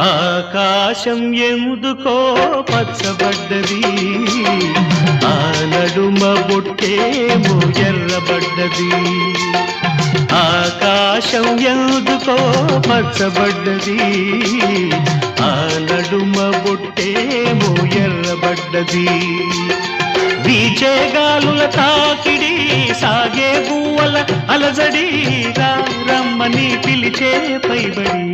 ఆకాశం ఎందుకో పచ్చబడ్డది, ఆ నడుమ బొట్టేమో ఎర్రబడ్డది. ఆకాశం ఎందుకో పచ్చబడ్డది, ఆ నడుమ బొట్టేమో ఎర్రబడ్డది. వీచే గాలుల తాకిడి, సాగే గువ్వల అలజడి, రమ్మని పిలిచే పైబడి.